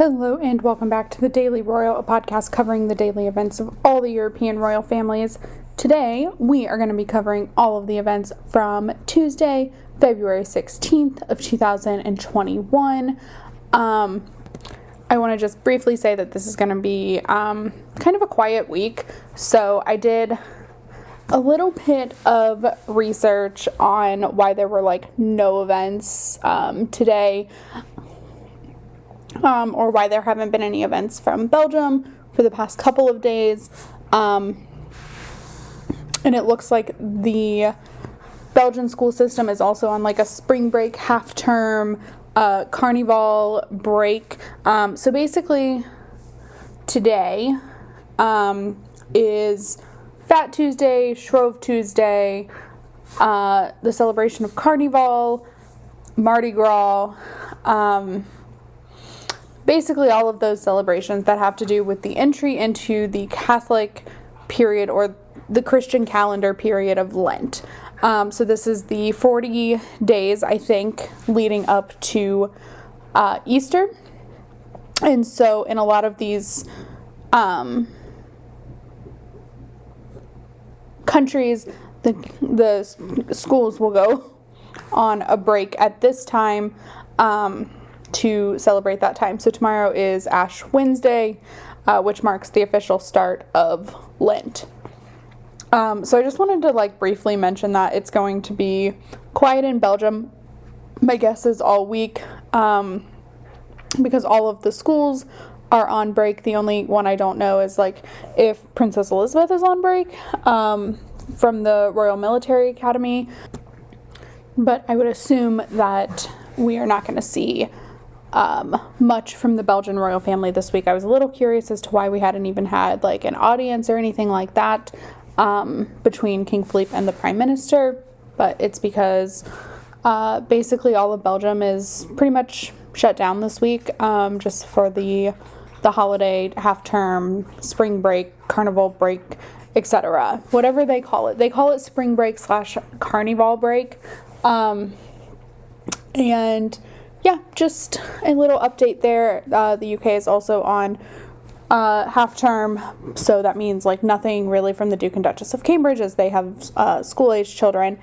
Hello and welcome back to the Daily Royal, a podcast covering the daily events of all the European royal families. Today, we are going to be covering all of the events from Tuesday, February 16th of 2021. I want to just briefly say that this is going to be kind of a quiet week, so I did a little bit of research on why there were no events today. Or why there haven't been any events from Belgium for the past couple of days. And it looks like the Belgian school system is also on a spring break, half term, carnival break. So basically today is Fat Tuesday, Shrove Tuesday, the celebration of Carnival, Mardi Gras, basically all of those celebrations that have to do with the entry into the Catholic period or the Christian calendar period of Lent. So this is the 40 days, I think, leading up to Easter. And so in a lot of these countries, the schools will go on a break at this time to celebrate that time. So tomorrow is Ash Wednesday, which marks the official start of Lent. So I just wanted to briefly mention that it's going to be quiet in Belgium. My guess is all week, because all of the schools are on break. The only one I don't know is if Princess Elizabeth is on break from the Royal Military Academy, but I would assume that we are not going to see much from the Belgian royal family this week. I was a little curious as to why we hadn't even had an audience or anything like that between King Philippe and the Prime Minister, but it's because basically all of Belgium is pretty much shut down this week, just for the holiday, half term, spring break, carnival break, etc. Whatever they call it. They call it spring break / carnival break. And yeah, just a little update there. The UK is also on half term, so that means nothing really from the Duke and Duchess of Cambridge, as they have school-aged children.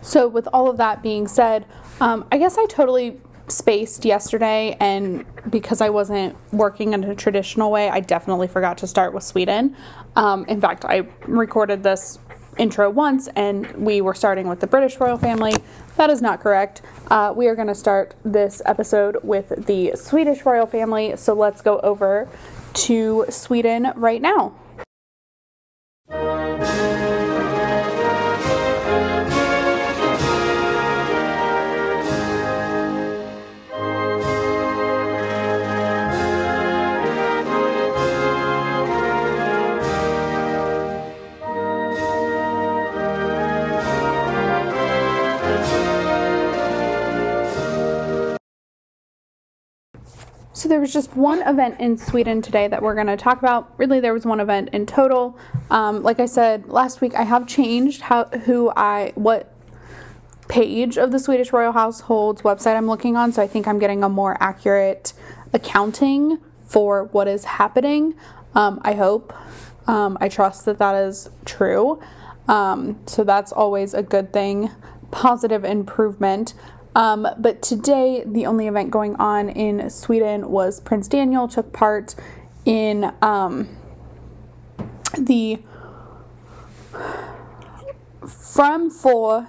So with all of that being said, I guess I totally spaced yesterday, and because I wasn't working in a traditional way, I definitely forgot to start with Sweden. In fact, I recorded this intro once and we were starting with the British royal family. That is not correct. We are going to start this episode with the Swedish royal family, so let's go over to Sweden right now. So there was just one event in Sweden today that we're going to talk about. Really, there was one event in total. Like I said last week, I have changed what page of the Swedish Royal Household's website I'm looking on. So I think I'm getting a more accurate accounting for what is happening. I hope. I trust that is true. So that's always a good thing. Positive improvement. But today, the only event going on in Sweden was Prince Daniel took part in the From For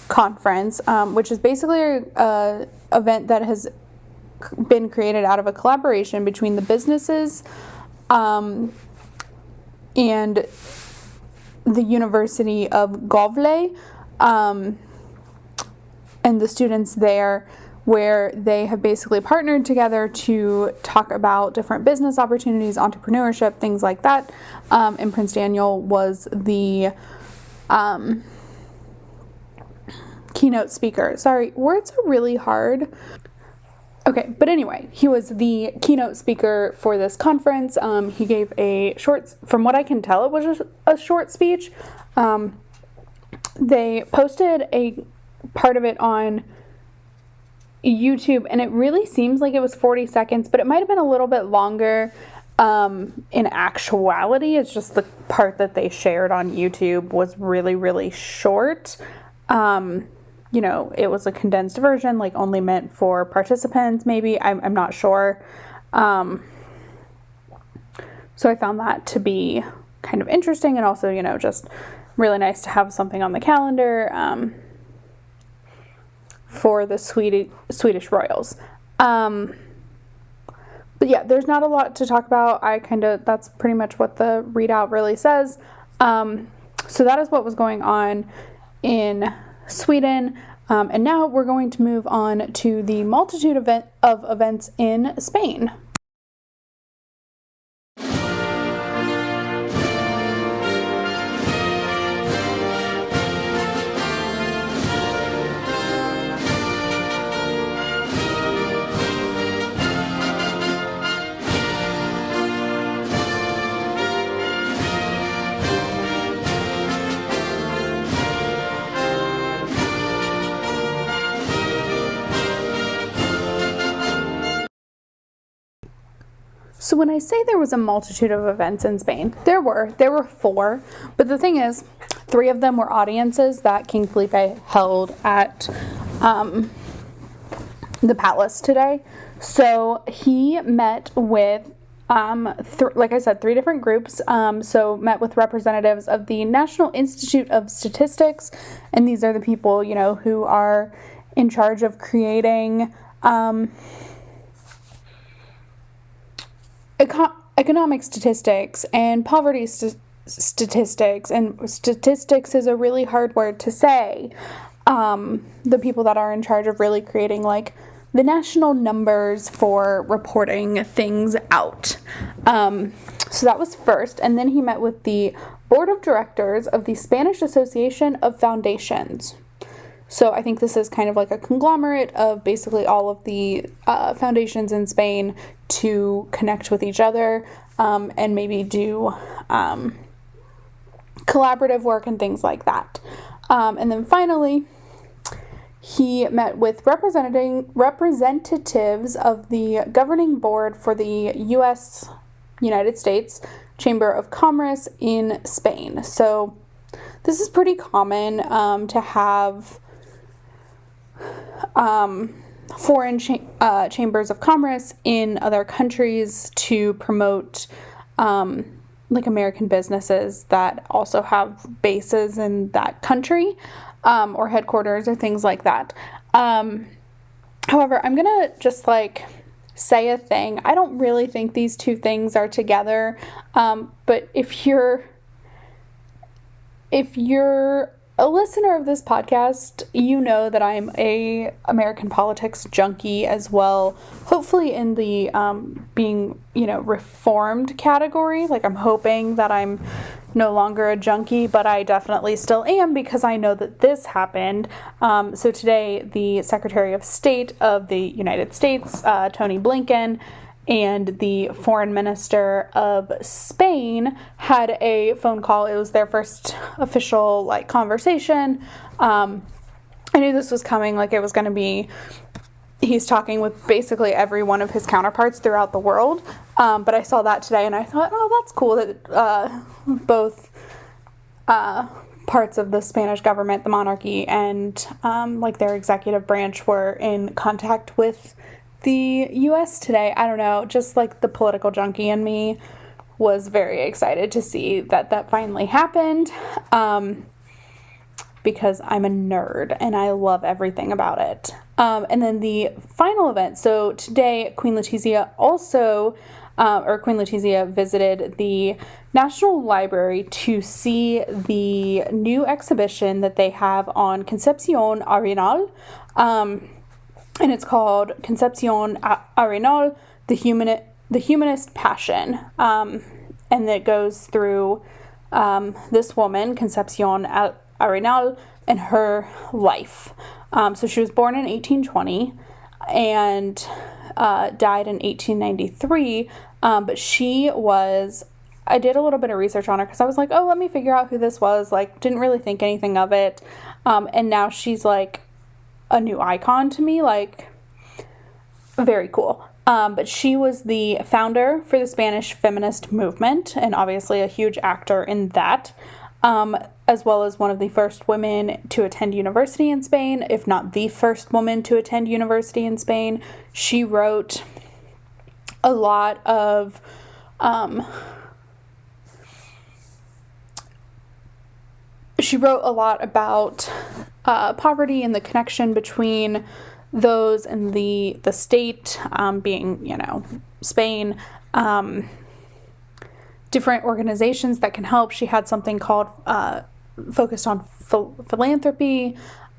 conference, which is basically an event that has been created out of a collaboration between the businesses and the University of Gävle, and the students there, where they have basically partnered together to talk about different business opportunities, entrepreneurship, things like that. And Prince Daniel was the keynote speaker. Sorry, words are really hard. Okay, but anyway, he was the keynote speaker for this conference. He gave a short, from what I can tell, it was a short speech. They posted a part of it on YouTube, and it really seems like it was 40 seconds, but it might have been a little bit longer. In actuality, it's just the part that they shared on YouTube was really, really short. It was a condensed version, like only meant for participants, maybe. I'm not sure. So I found that to be kind of interesting, and also, just really nice to have something on the calendar for the Swedish Royals. But yeah, there's not a lot to talk about. That's pretty much what the readout really says. So that is what was going on in Sweden. And now we're going to move on to the multitude of events in Spain. So when I say there was a multitude of events in Spain, there were 4, but the thing is, 3 of them were audiences that King Felipe held at the palace today. So he met with, like I said, 3 different groups. So met with representatives of the National Institute of Statistics, and these are the people, who are in charge of creating economic statistics and poverty statistics, and statistics is a really hard word to say. The people that are in charge of really creating like the national numbers for reporting things out. So that was first, and then he met with the board of directors of the Spanish Association of Foundations. So I think this is kind of like a conglomerate of basically all of the foundations in Spain to connect with each other and maybe do collaborative work and things like that. And then finally, he met with representatives of the governing board for the United States Chamber of Commerce in Spain. So this is pretty common to have foreign chambers of commerce in other countries to promote like American businesses that also have bases in that country or headquarters or things like that. However, I'm gonna just like say a thing. I don't really think these two things are together, but if you're a listener of this podcast, you know that I'm a American politics junkie as well. Hopefully in the being, reformed category. Like, I'm hoping that I'm no longer a junkie, but I definitely still am because I know that this happened. So today, the Secretary of State of the United States, Tony Blinken, and the foreign minister of Spain had a phone call. It was their first official conversation. I knew this was coming, it was going to be, he's talking with basically every one of his counterparts throughout the world. But I saw that today and I thought, oh, that's cool that both parts of the Spanish government, the monarchy, and their executive branch were in contact with the U.S. today. I don't know, just the political junkie in me was very excited to see that finally happened, because I'm a nerd and I love everything about it. And then the final event. So today, Queen Letizia visited the National Library to see the new exhibition that they have on Concepcion Arenal. And it's called Concepcion Arenal, the Humanist Passion. And it goes through this woman, Concepcion Arenal, and her life. So she was born in 1820 and died in 1893. But she was, I did a little bit of research on her because I was like, oh, let me figure out who this was. Didn't really think anything of it. And now she's a new icon to me. very cool. But she was the founder for the Spanish feminist movement, and obviously a huge actor in that, as well as one of the first women to attend university in Spain, if not the first woman to attend university in Spain. She wrote a lot of about poverty and the connection between those and the state, being, Spain, different organizations that can help. She had something called focused on philanthropy,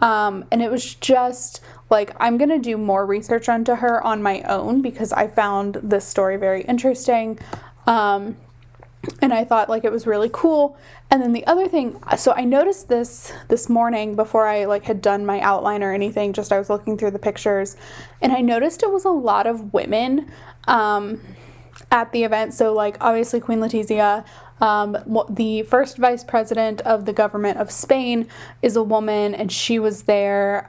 and it was just like, I'm gonna do more research onto her on my own because I found this story very interesting, and I thought like it was really cool. And then the other thing, so I noticed this morning before I like had done my outline or anything, just I was looking through the pictures, and I noticed it was a lot of women at the event. So like obviously Queen Letizia, the first vice president of the government of Spain, is a woman, and she was there.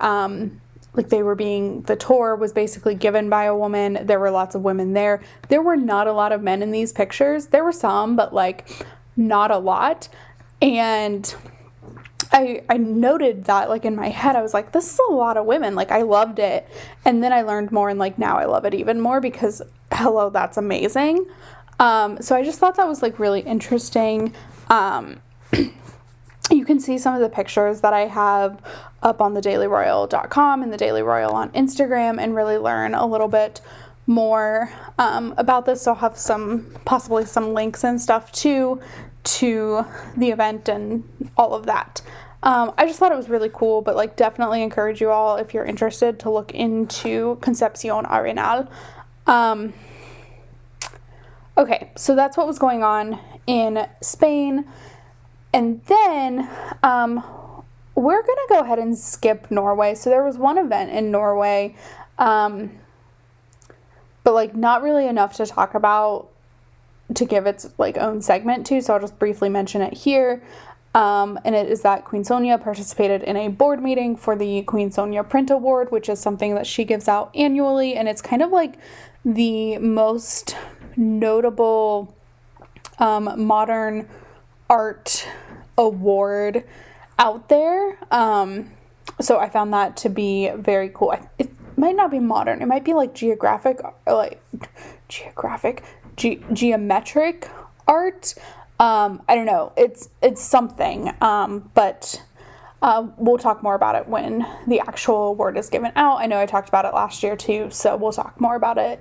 The tour was basically given by a woman. There were lots of women there. There were not a lot of men in these pictures. There were some, but like not a lot. And I noted that like in my head, I was like, this is a lot of women. Like I loved it. And then I learned more, and like now I love it even more because hello, that's amazing. So I just thought that was like really interesting. You can see some of the pictures that I have up on thedailyroyal.com and the Daily Royal on Instagram and really learn a little bit more about this. So I'll have possibly some links and stuff too to the event and all of that. I just thought it was really cool, but like definitely encourage you all, if you're interested, to look into Concepcion Arenal. Okay, so that's what was going on in Spain. And then we're going to go ahead and skip Norway. So there was one event in Norway, but like not really enough to talk about to give its like own segment to. So I'll just briefly mention it here. And it is that Queen Sonja participated in a board meeting for the Queen Sonja Print Award, which is something that she gives out annually. And it's kind of like the most notable modern art award out there. So I found that to be very cool. It might not be modern. It might be like geometric art. I don't know. It's something. But we'll talk more about it when the actual award is given out. I know I talked about it last year too, so we'll talk more about it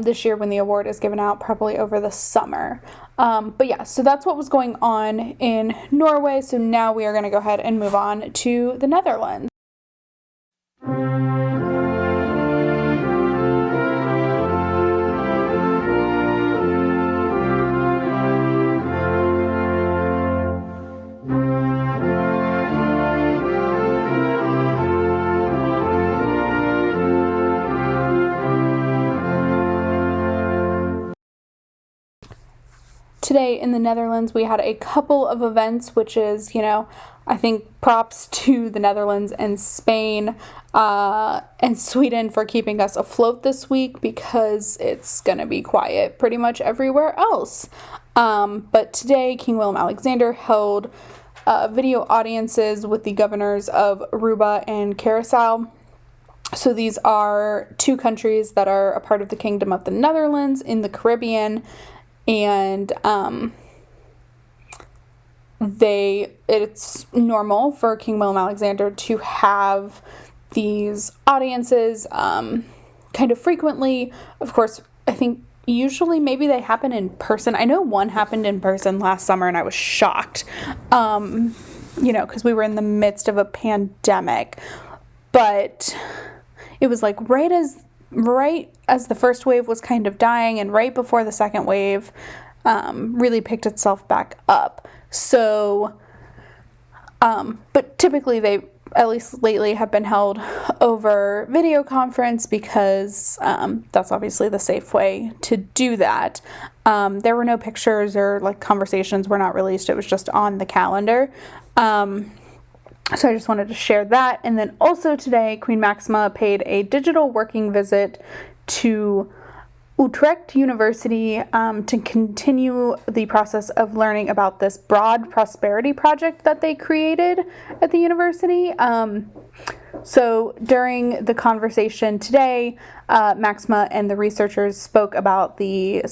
this year when the award is given out, probably over the summer. But yeah, so that's what was going on in Norway. So now we are going to go ahead and move on to the Netherlands. Today in the Netherlands, we had a couple of events, which is, I think props to the Netherlands and Spain and Sweden for keeping us afloat this week, because it's going to be quiet pretty much everywhere else. But today, King Willem-Alexander held video audiences with the governors of Aruba and Curaçao. So these are two countries that are a part of the Kingdom of the Netherlands in the Caribbean. And it's normal for King Willem-Alexander to have these audiences kind of frequently. Of course, I think usually maybe they happen in person. I know one happened in person last summer and I was shocked, because we were in the midst of a pandemic. But it was like right as the first wave was kind of dying and right before the second wave really picked itself back up. So, but typically they, at least lately, have been held over video conference because that's obviously the safe way to do that. There were no pictures or like conversations were not released. It was just on the calendar. So I just wanted to share that. And then also today, Queen Maxima paid a digital working visit to Utrecht University to continue the process of learning about this broad prosperity project that they created at the university. So during the conversation today, Maxima and the researchers spoke about the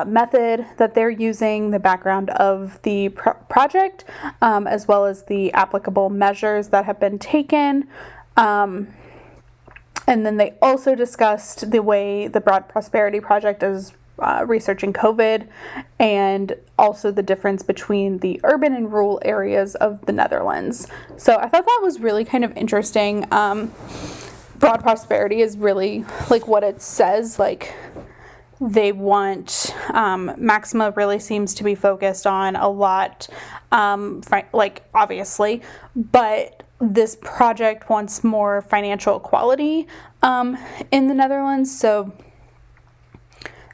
method that they're using, the background of the project, as well as the applicable measures that have been taken. And then they also discussed the way the Broad Prosperity Project is researching COVID, and also the difference between the urban and rural areas of the Netherlands. So I thought that was really kind of interesting. Broad Prosperity is really like what it says, like they want, Maxima really seems to be focused on a lot, like obviously, but this project wants more financial equality in the Netherlands. So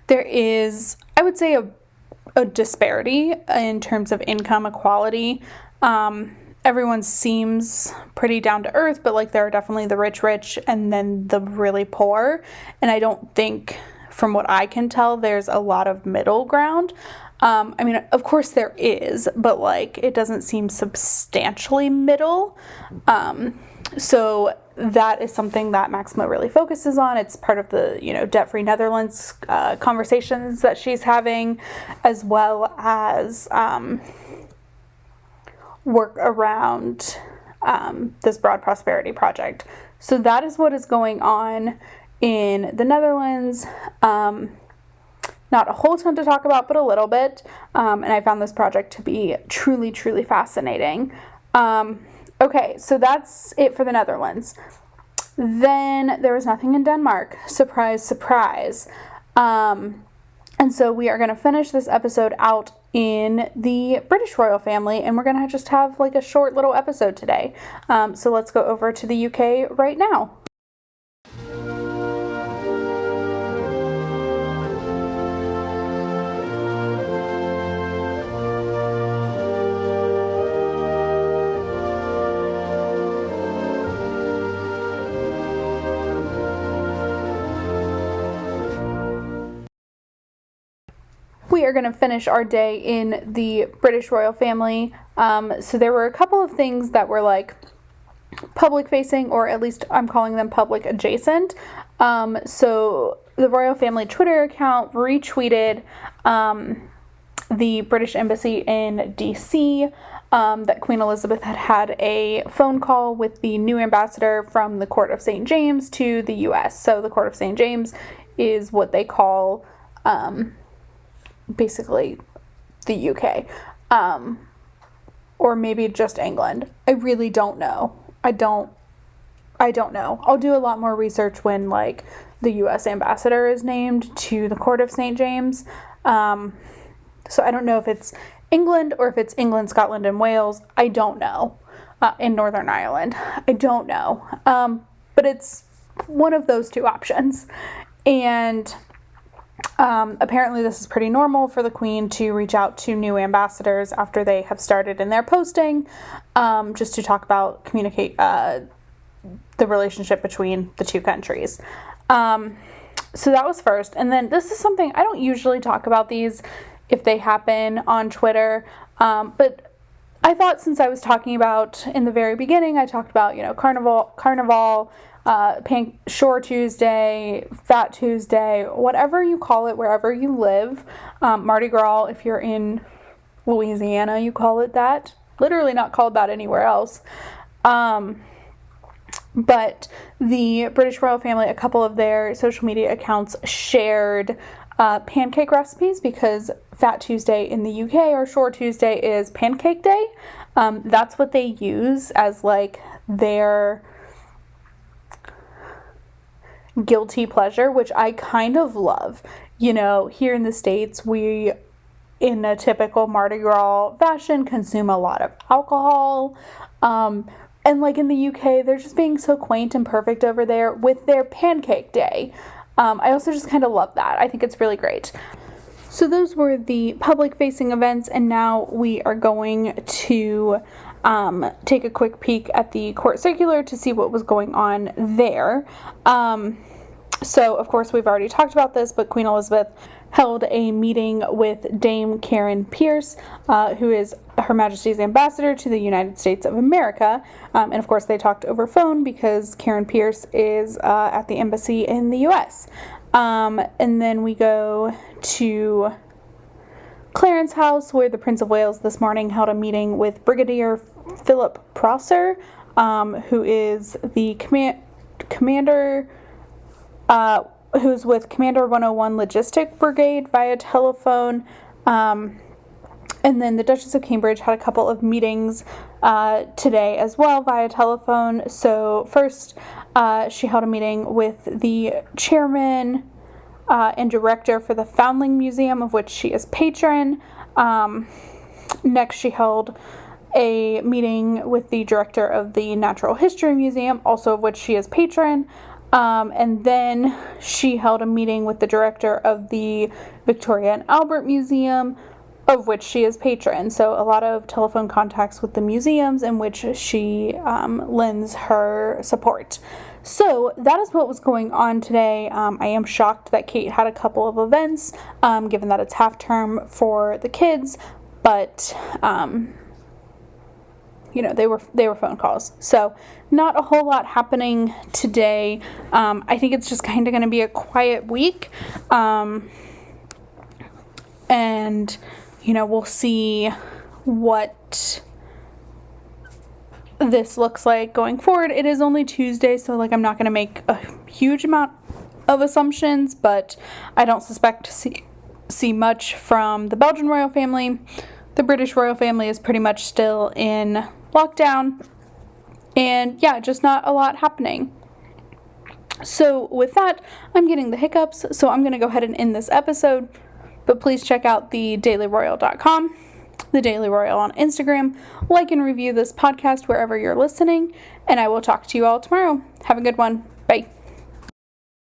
there is, I would say, a disparity in terms of income equality. Everyone seems pretty down to earth, but like there are definitely the rich and then the really poor. And I don't think, from what I can tell, there's a lot of middle ground. I mean, of course there is, but like it doesn't seem substantially middle. So that is something that Maxima really focuses on. It's part of the, Debt-Free Netherlands conversations that she's having, as well as work around this Broad Prosperity Project. So that is what is going on in the Netherlands. Not a whole ton to talk about, but a little bit. And I found this project to be truly, truly fascinating. Okay, so that's it for the Netherlands. Then there was nothing in Denmark. Surprise, surprise. And so we are going to finish this episode out in the British royal family, and we're going to just have like a short little episode today. So let's go over to the UK right now. We are going to finish our day in the British royal family. So there were a couple of things that were like public facing, or at least I'm calling them public adjacent. So the royal family Twitter account retweeted the British Embassy in DC, that Queen Elizabeth had a phone call with the new ambassador from the Court of St. James to the US. So the Court of St. James is what they call basically the UK, or maybe just England. I really don't know. I don't know. I'll do a lot more research when like the US ambassador is named to the Court of St. James. So I don't know if it's England or if it's England, Scotland, and Wales. I don't know. In Northern Ireland. I don't know. But it's one of those two options. And apparently this is pretty normal for the Queen to reach out to new ambassadors after they have started in their posting, just to talk about, communicate the relationship between the two countries. So that was first. And then this is something, I don't usually talk about these if they happen on Twitter, but I thought, since I was talking about, in the very beginning, I talked about, Carnival, Shore Tuesday, Fat Tuesday, whatever you call it, wherever you live. Mardi Gras, if you're in Louisiana, you call it that. Literally not called that anywhere else. But the British royal family, a couple of their social media accounts shared pancake recipes, because Fat Tuesday in the UK, or Shore Tuesday, is Pancake Day. That's what they use as like their guilty pleasure, which I kind of love. Here in the States, we, in a typical Mardi Gras fashion, consume a lot of alcohol. And like in the UK, they're just being so quaint and perfect over there with their Pancake Day. I also just kind of love that. I think it's really great. So those were the public-facing events, and now we are going to take a quick peek at the court circular to see what was going on there. So, of course, we've already talked about this, but Queen Elizabeth held a meeting with Dame Karen Pierce, who is Her Majesty's ambassador to the United States of America. And, of course, they talked over phone because Karen Pierce is at the embassy in the U.S. And then we go to Clarence House, where the Prince of Wales this morning held a meeting with Brigadier Philip Prosser, who is the commander... who's with Commander 101 Logistic Brigade via telephone. And then the Duchess of Cambridge had a couple of meetings today as well via telephone. So first, she held a meeting with the chairman and director for the Foundling Museum, of which she is patron. Next, she held a meeting with the director of the Natural History Museum, also of which she is patron. And then she held a meeting with the director of the Victoria and Albert Museum, of which she is patron. So a lot of telephone contacts with the museums in which she lends her support. So that is what was going on today. I am shocked that Kate had a couple of events, given that it's half term for the kids, but they were phone calls. So not a whole lot happening today. I think it's just kind of going to be a quiet week. And, we'll see what this looks like going forward. It is only Tuesday, so I'm not going to make a huge amount of assumptions, but I don't suspect to see much from the Belgian royal family. The British royal family is pretty much still in lockdown, and just not a lot happening. So with that, I'm getting the hiccups, so I'm going to go ahead and end this episode, but please check out thedailyroyal.com, the Daily Royal on Instagram, like and review this podcast wherever you're listening, and I will talk to you all tomorrow. Have a good one. Bye.